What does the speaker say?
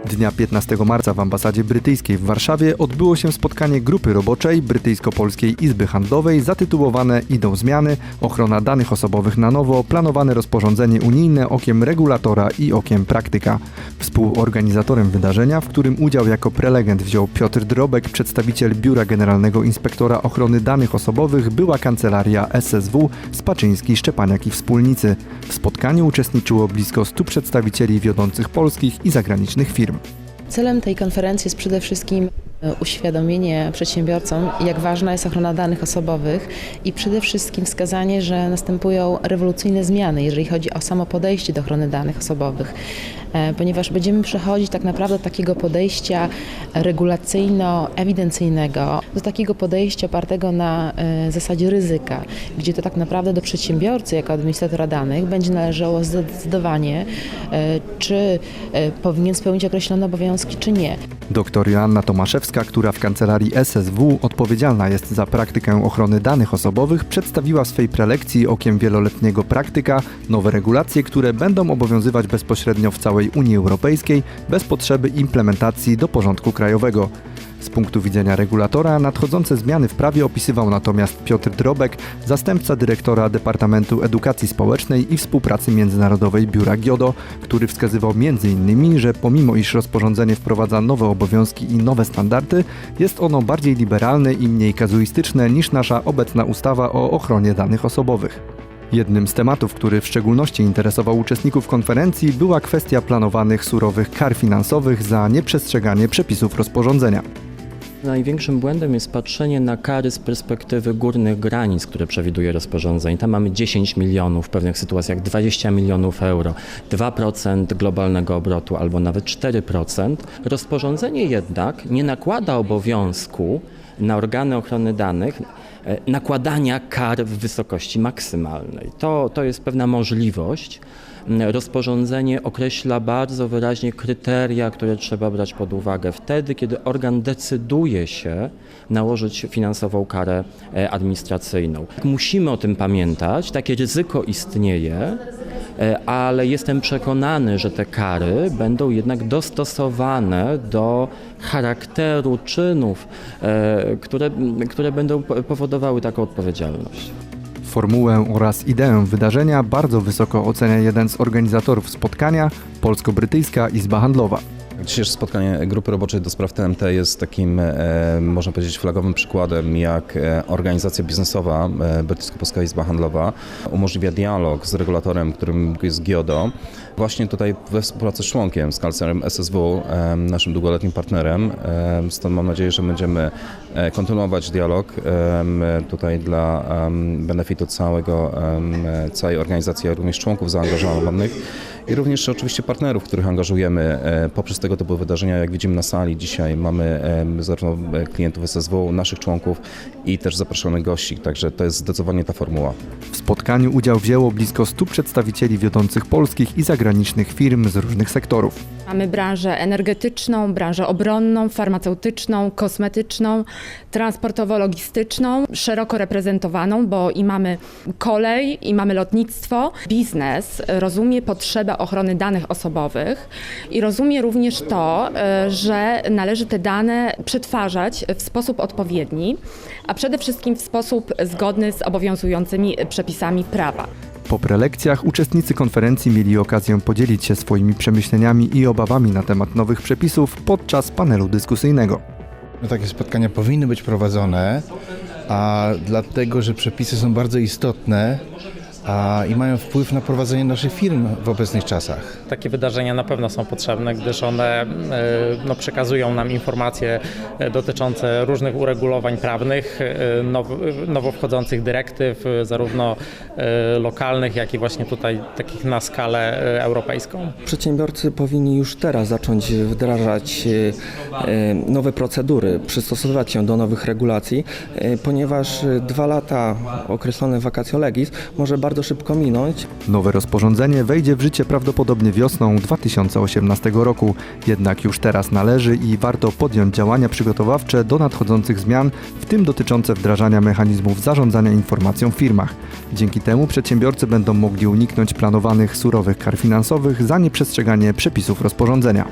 Dnia 15 marca w ambasadzie brytyjskiej w Warszawie odbyło się spotkanie grupy roboczej Brytyjsko-Polskiej Izby Handlowej zatytułowane "Idą zmiany. Ochrona danych osobowych na nowo. Planowane rozporządzenie unijne okiem regulatora i okiem praktyka". Współorganizatorem wydarzenia, w którym udział jako prelegent wziął Piotr Drobek, przedstawiciel Biura Generalnego Inspektora Ochrony Danych Osobowych, była kancelaria SSW Spaczyński, Szczepaniak i Wspólnicy. W spotkaniu uczestniczyło blisko 100 przedstawicieli wiodących polskich i zagranicznych firm. Celem tej konferencji jest przede wszystkim uświadomienie przedsiębiorcom, jak ważna jest ochrona danych osobowych i przede wszystkim wskazanie, że następują rewolucyjne zmiany, jeżeli chodzi o samo podejście do ochrony danych osobowych, ponieważ będziemy przechodzić tak naprawdę od takiego podejścia regulacyjno-ewidencyjnego do takiego podejścia opartego na zasadzie ryzyka, gdzie to tak naprawdę do przedsiębiorcy jako administratora danych będzie należało zdecydowanie, czy powinien spełnić określone obowiązki, czy nie. Dr Joanna Tomaszewska, która w kancelarii SSW odpowiedzialna jest za praktykę ochrony danych osobowych, przedstawiła w swej prelekcji okiem wieloletniego praktyka nowe regulacje, które będą obowiązywać bezpośrednio w całej Unii Europejskiej bez potrzeby implementacji do porządku krajowego. Z punktu widzenia regulatora nadchodzące zmiany w prawie opisywał natomiast Piotr Drobek, zastępca dyrektora Departamentu Edukacji Społecznej i Współpracy Międzynarodowej Biura GIODO, który wskazywał m.in., że pomimo iż rozporządzenie wprowadza nowe obowiązki i nowe standardy, jest ono bardziej liberalne i mniej kazuistyczne niż nasza obecna ustawa o ochronie danych osobowych. Jednym z tematów, który w szczególności interesował uczestników konferencji, była kwestia planowanych surowych kar finansowych za nieprzestrzeganie przepisów rozporządzenia. Największym błędem jest patrzenie na kary z perspektywy górnych granic, które przewiduje rozporządzenie. Tam mamy 10 milionów, w pewnych sytuacjach 20 milionów euro, 2% globalnego obrotu albo nawet 4%. Rozporządzenie jednak nie nakłada obowiązku na organy ochrony danych nakładania kar w wysokości maksymalnej. To jest pewna możliwość. Rozporządzenie określa bardzo wyraźnie kryteria, które trzeba brać pod uwagę wtedy, kiedy organ decyduje się nałożyć finansową karę administracyjną. Musimy o tym pamiętać, takie ryzyko istnieje, ale jestem przekonany, że te kary będą jednak dostosowane do charakteru czynów, które będą powodowały taką odpowiedzialność. Formułę oraz ideę wydarzenia bardzo wysoko ocenia jeden z organizatorów spotkania, Polsko-Brytyjska Izba Handlowa. Dzisiejsze spotkanie grupy roboczej do spraw TMT jest takim, można powiedzieć, flagowym przykładem, jak organizacja biznesowa Brytyjsko-Polska Izba Handlowa umożliwia dialog z regulatorem, którym jest GIODO, właśnie tutaj we współpracy z członkiem, z kancelarii SSW, naszym długoletnim partnerem. Stąd mam nadzieję, że będziemy kontynuować dialog tutaj dla benefitu całej organizacji, jak również członków zaangażowanych i również oczywiście partnerów, których angażujemy poprzez tego typu wydarzenia. Jak widzimy na sali dzisiaj mamy zarówno klientów SSW, naszych członków i też zaproszonych gości, także to jest zdecydowanie ta formuła. W spotkaniu udział wzięło blisko 100 przedstawicieli wiodących polskich i zagranicznych firm z różnych sektorów. Mamy branżę energetyczną, branżę obronną, farmaceutyczną, kosmetyczną, transportowo-logistyczną, szeroko reprezentowaną, bo i mamy kolej, i mamy lotnictwo. Biznes rozumie potrzebę ochrony danych osobowych i rozumie również to, że należy te dane przetwarzać w sposób odpowiedni, a przede wszystkim w sposób zgodny z obowiązującymi przepisami prawa. Po prelekcjach uczestnicy konferencji mieli okazję podzielić się swoimi przemyśleniami i obawami na temat nowych przepisów podczas panelu dyskusyjnego. Takie spotkania powinny być prowadzone, a dlatego, że przepisy są bardzo istotne i mają wpływ na prowadzenie naszych firm w obecnych czasach. Takie wydarzenia na pewno są potrzebne, gdyż one przekazują nam informacje dotyczące różnych uregulowań prawnych, nowo wchodzących dyrektyw, zarówno lokalnych, jak i właśnie tutaj takich na skalę europejską. Przedsiębiorcy powinni już teraz zacząć wdrażać nowe procedury, przystosowywać się do nowych regulacji, ponieważ 2 lata określone vacatio legis może bardzo szybko minąć. Nowe rozporządzenie wejdzie w życie prawdopodobnie wiosną 2018 roku, jednak już teraz należy i warto podjąć działania przygotowawcze do nadchodzących zmian, w tym dotyczące wdrażania mechanizmów zarządzania informacją w firmach. Dzięki temu przedsiębiorcy będą mogli uniknąć planowanych surowych kar finansowych za nieprzestrzeganie przepisów rozporządzenia.